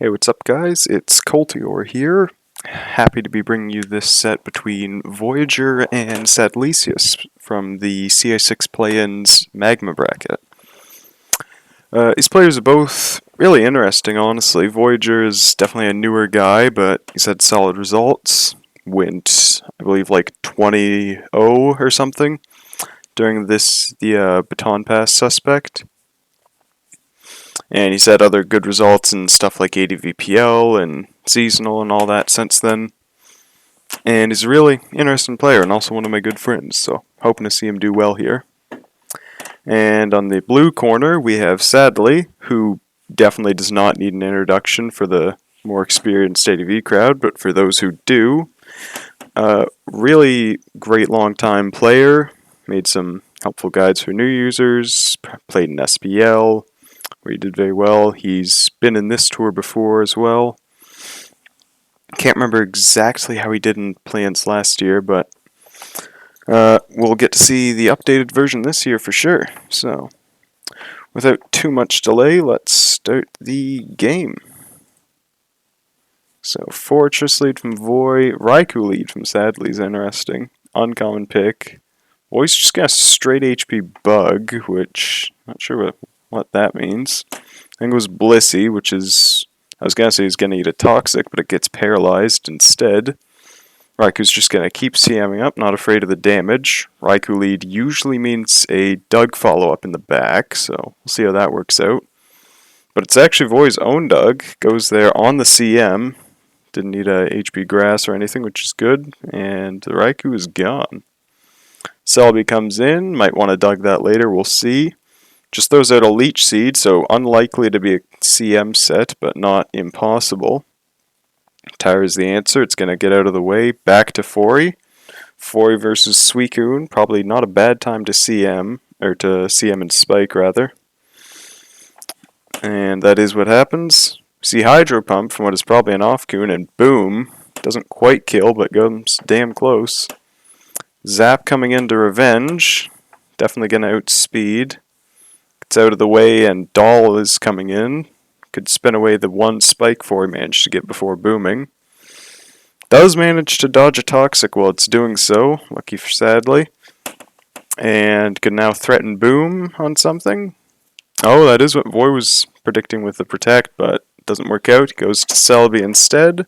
Hey, what's up guys? It's Colteor here. Happy to be bringing you this set between Voyager and Sadlysius from the CA6 play-in's Magma bracket. These players are both really interesting, honestly. Voyager is definitely a newer guy, but he's had solid results. Went, I believe, like 20-0 or something during the Baton Pass Suspect. And he's had other good results in stuff like ADVPL and Seasonal and all that since then. And he's a really interesting player and also one of my good friends, so hoping to see him do well here. And on the blue corner, we have Sadly, who definitely does not need an introduction for the more experienced ADV crowd, but for those who do, really great long-time player, made some helpful guides for new users, played in SPL, where he did very well. He's been in this tour before as well. Can't remember exactly how he did in play-ins last year, but we'll get to see the updated version this year for sure. So, without too much delay, let's start the game. So, Fortress lead from Voy, Raikou lead from Sadly's interesting. Uncommon pick. Voy's just got a straight HP bug, which, not sure what that means. I think it was Blissey, which is, I was going to say he's going to eat a Toxic, but it gets paralyzed instead. Raikou's just going to keep CMing up, not afraid of the damage. Raikou lead usually means a Doug follow-up in the back, so we'll see how that works out. But it's actually Voy's own Doug, goes there on the CM. Didn't need a HP Grass or anything, which is good, and the Raikou is gone. Selby comes in, might want to Doug that later, we'll see. Just throws out a Leech Seed, so unlikely to be a CM set, but not impossible. Tire is the answer. It's going to get out of the way. Back to Fori. Fori versus Suicune. Probably not a bad time to CM, or to CM and Spike, rather. And that is what happens. See Hydro Pump from what is probably an off-Coon, and boom. Doesn't quite kill, but goes damn close. Zap coming into Revenge. Definitely going to outspeed. It's out of the way, and Doll is coming in. Could spin away the one Spike Fori managed to get before booming. Does manage to dodge a Toxic while it's doing so, lucky for Sadly. And can now threaten Boom on something. Oh, that is what Voy was predicting with the Protect, but it doesn't work out. Goes to Selby instead.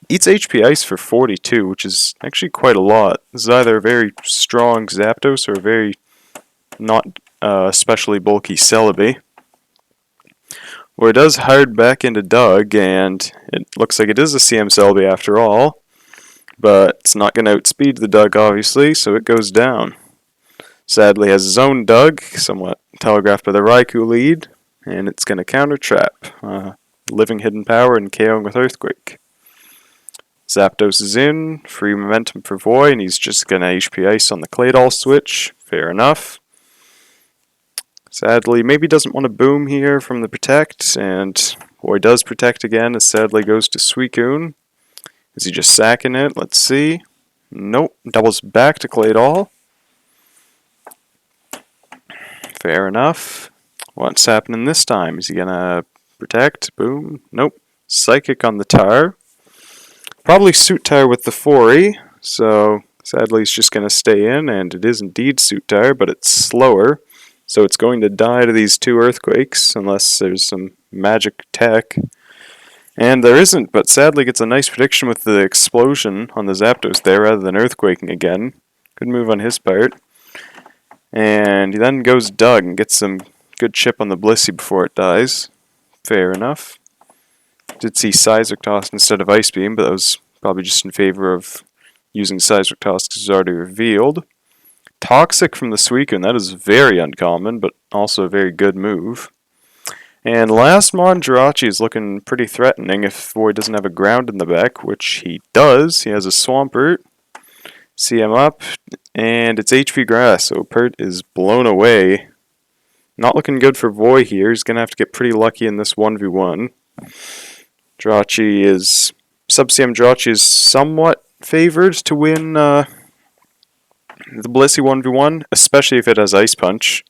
Eats HP Ice for 42, which is actually quite a lot. This is either a very strong Zapdos or a very not especially bulky Celebi. Where it does hard back into Doug, and it looks like it is a CM Celebi after all, but it's not going to outspeed the Doug, obviously, so it goes down. Sadly has his own Doug, somewhat telegraphed by the Raikou lead, and it's going to counter Trap. Living Hidden Power and KOing with Earthquake. Zapdos is in, free momentum for Voy, and he's just going to HP Ice on the Claydol switch. Fair enough. Sadly, maybe doesn't want to boom here from the Protect, and Voy does Protect again as Sadly goes to Suicune. Is he just sacking it? Let's see. Nope. Doubles back to Claydol. Fair enough. What's happening this time? Is he going to Protect? Boom. Nope. Psychic on the Tar. Probably Suit Tire with the Fori, so Sadly he's just going to stay in, and it is indeed Suit Tire, but it's slower. So it's going to die to these two Earthquakes, unless there's some magic tech. And there isn't, but Sadly gets a nice prediction with the explosion on the Zapdos there, rather than Earthquaking again. Good move on his part. And he then goes Doug and gets some good chip on the Blissey before it dies. Fair enough. Did see Seismic Toss instead of Ice Beam, but that was probably just in favor of using Seismic Toss because it was already revealed. Toxic from the Suicune, that is very uncommon, but also a very good move. And last Mon Jirachi is looking pretty threatening if Voy doesn't have a ground in the back, which he does. He has a Swampert. CM up, and it's HP Grass, so Pert is blown away. Not looking good for Voy here. He's going to have to get pretty lucky in this 1v1. Jirachi is... Sub-CM Jirachi is somewhat favored to win the Blissey 1v1, especially if it has Ice Punch.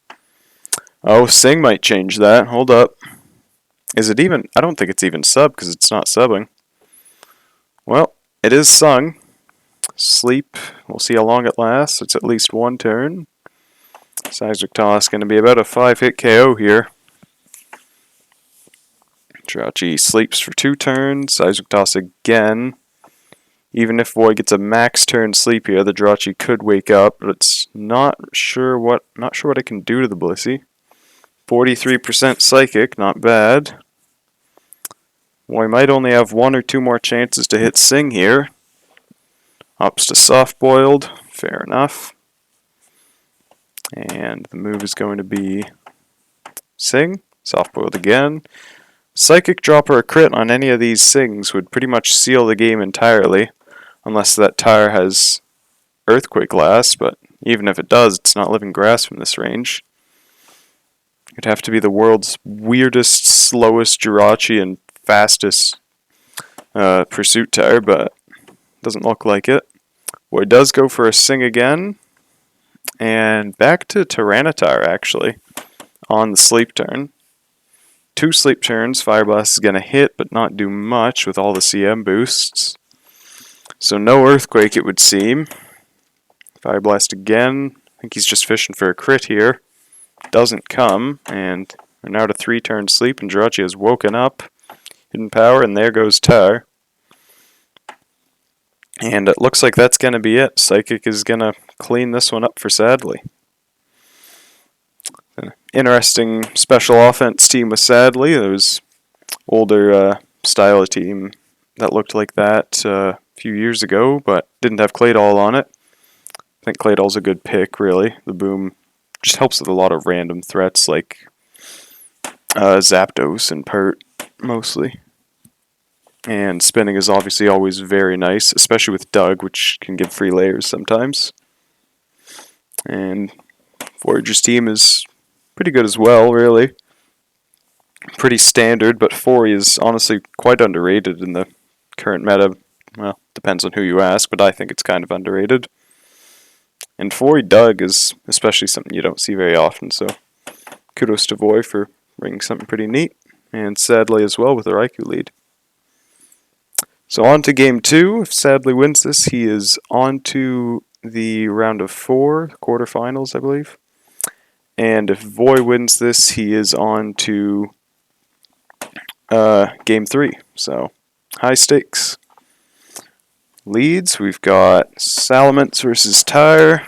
Oh, Sing might change that. Hold up. Is it even? I don't think it's even sub because it's not subbing. Well, it is sung. Sleep. We'll see how long it lasts. It's at least one turn. Seismic Toss going to be about a 5-hit KO here. Jirachi sleeps for 2 turns. Seismic Toss again. Even if Void gets a max turn sleep here, the Jirachi could wake up, but it's not sure what it can do to the Blissey. 43% Psychic, not bad. We might only have 1 or 2 more chances to hit Sing here. Ups to Soft Boiled, fair enough. And the move is going to be Sing, Soft Boiled again. Psychic Drop or a crit on any of these Sings would pretty much seal the game entirely, unless that tire has Earthquake Last, but even if it does, it's not Living Grass from this range. It'd have to be the world's weirdest, slowest Jirachi and fastest Pursuit tire, but doesn't look like it. Boy does go for a Sing again, and back to Tyranitar actually, on the sleep turn. 2 sleep turns, Fire Blast is going to hit, but not do much with all the CM boosts. So no Earthquake, it would seem. Fire Blast again. I think he's just fishing for a crit here. Doesn't come, and we're now to 3-turn sleep, and Jirachi has woken up. Hidden Power, and there goes Tar. And it looks like that's going to be it. Psychic is going to clean this one up for Sadly. Interesting special offense team with Sadly. There was older style of team that looked like that a few years ago, but didn't have Claydol on it. I think Claydol's a good pick, really. The Boom just helps with a lot of random threats like Zapdos and Pert, mostly. And spinning is obviously always very nice, especially with Doug, which can give free layers sometimes. And Voyager's team is pretty good as well, really. Pretty standard, but Fori is honestly quite underrated in the current meta. Well, depends on who you ask, but I think it's kind of underrated. And Fori Doug is especially something you don't see very often, so kudos to Voy for bringing something pretty neat, and Sadly as well with the Raikou lead. So on to game 2. If Sadly wins this, he is on to the round of 4, quarterfinals, I believe. And if Voy wins this, he is on to game 3. So high stakes. Leads, we've got Salamence versus Tyre.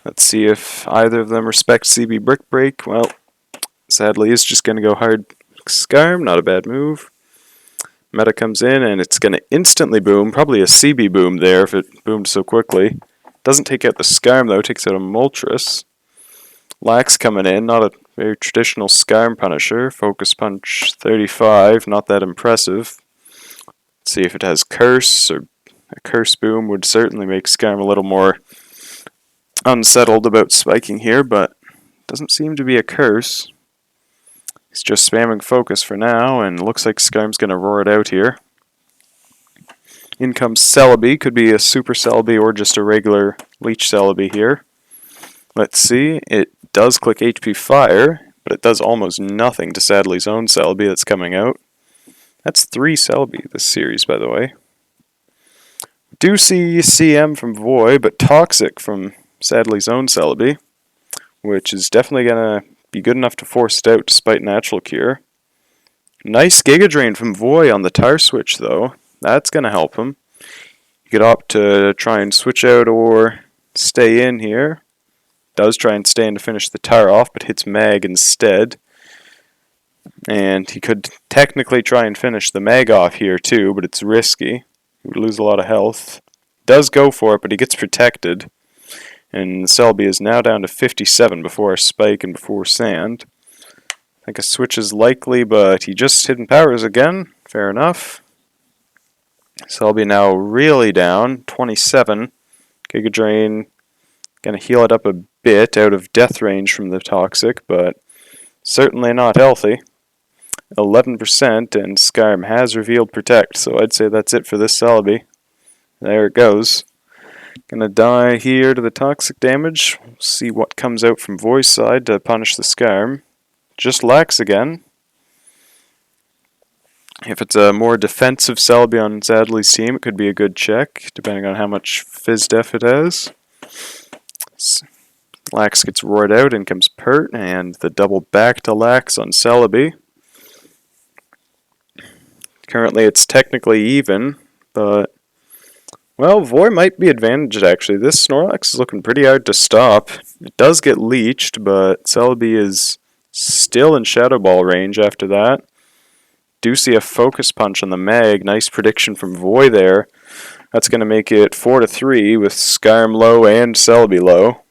Let's see if either of them respect CB Brick Break. Well, Sadly is just going to go hard Skarm, not a bad move. Meta comes in and it's going to instantly boom, probably a CB boom there if it boomed so quickly. Doesn't take out the Skarm though, takes out a Moltres. Lax coming in, not a very traditional Skarm Punisher. Focus Punch 35, not that impressive. Let's see if it has Curse, or a Curse Boom would certainly make Skarm a little more unsettled about spiking here, but doesn't seem to be a Curse. He's just spamming Focus for now, and looks like Skarm's going to roar it out here. In comes Celebi, could be a Super Celebi or just a regular Leech Celebi here. Let's see, it does click HP Fire, but it does almost nothing to Sadly's own Celebi that's coming out. That's 3 Celebi this series, by the way. Do see CM from Voy, but Toxic from Sadly's own Celebi, which is definitely going to be good enough to force it out despite Natural Cure. Nice Giga Drain from Voy on the tire switch, though. That's going to help him. You could opt to try and switch out or stay in here. Does try and stay in to finish the tire off, but hits Mag instead. And he could technically try and finish the Mag off here too, but it's risky. He would lose a lot of health. Does go for it, but he gets protected. And Celebi is now down to 57 before a spike and before sand. I think a switch is likely, but he just hidden powers again. Fair enough. Celebi now really down, 27. Giga Drain gonna heal it up a bit out of death range from the Toxic, but certainly not healthy. 11%, and Skarm has revealed Protect, so I'd say that's it for this Celebi. There it goes. Gonna die here to the Toxic damage. We'll see what comes out from Voice side to punish the Skarm. Just Lax again. If it's a more defensive Celebi on Sadly's team, it could be a good check, depending on how much Phys Def it has. Lax gets roared out, in comes Pert, and the double back to Lax on Celebi. Currently it's technically even, but, well, Void might be advantaged actually. This Snorlax is looking pretty hard to stop. It does get leeched, but Celebi is still in Shadow Ball range after that. Do see a Focus Punch on the Mag. Nice prediction from Void there. That's going to make it 4-3 with Skyrim low and Celebi low.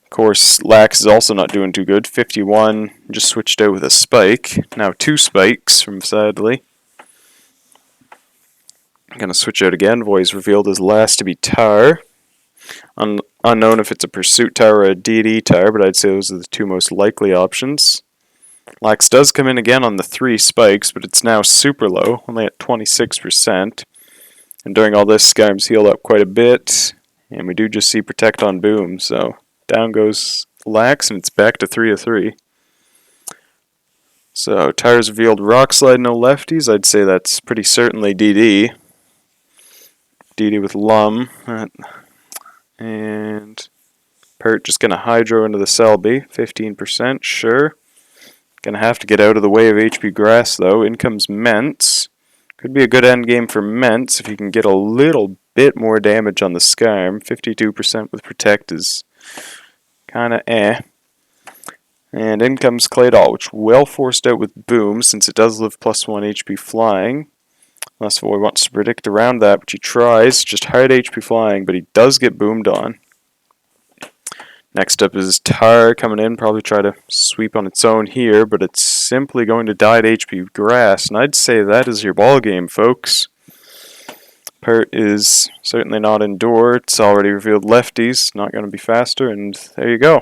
Of course, Lax is also not doing too good. 51, just switched out with a Spike. Now 2 spikes from Sadly. I'm going to switch out again. Void's revealed his last to be Tar. Unknown if it's a Pursuit Tar or a DD Tar, but I'd say those are the 2 most likely options. Lax does come in again on the 3 spikes, but it's now super low, only at 26%. And during all this, Skyrim's healed up quite a bit, and we do just see Protect on Boom, so down goes Lax, and it's back to 3-3. So, Tar's revealed Rock Slide, no lefties. I'd say that's pretty certainly DD. DD with Lum. And Pert just going to Hydro into the Celebi. 15%, sure. Going to have to get out of the way of HP Grass, though. In comes Mence. Could be a good end game for Mence if you can get a little bit more damage on the Skyrim. 52% with Protect is kind of eh. And in comes Claydol, which well forced out with Boom, since it does live +1 HP flying. Unless Void wants to predict around that, which he tries. Just hard HP flying, but he does get boomed on. Next up is Tar coming in, probably try to sweep on its own here, but it's simply going to die to HP Grass, and I'd say that is your ball game, folks. Pert is certainly not Endure. It's already revealed lefties, not going to be faster, and there you go.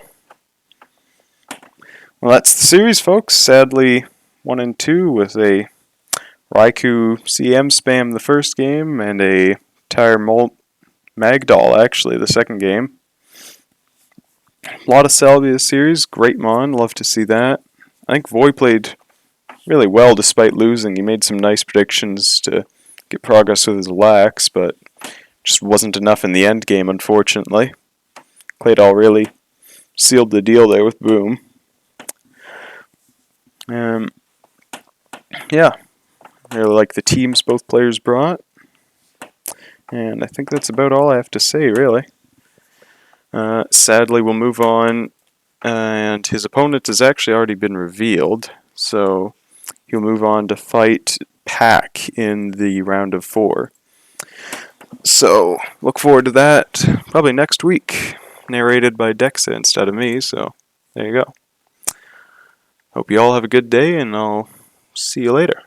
Well, that's the series, folks. Sadly, 1 and 2 with a Raikou CM spam the first game and a Tar Magdoll, actually, the second game. A lot of Celebi this series. Great Mon, love to see that. I think Void played really well despite losing. He made some nice predictions to get progress with his Lax, but just wasn't enough in the end game, unfortunately. Claydol really sealed the deal there with Boom. Yeah, really like the teams both players brought. And I think that's about all I have to say, really. Sadly, we'll move on, and his opponent has actually already been revealed, so he'll move on to fight Pack in the round of 4. So, look forward to that, probably next week, narrated by Dexa instead of me, so there you go. Hope you all have a good day, and I'll see you later.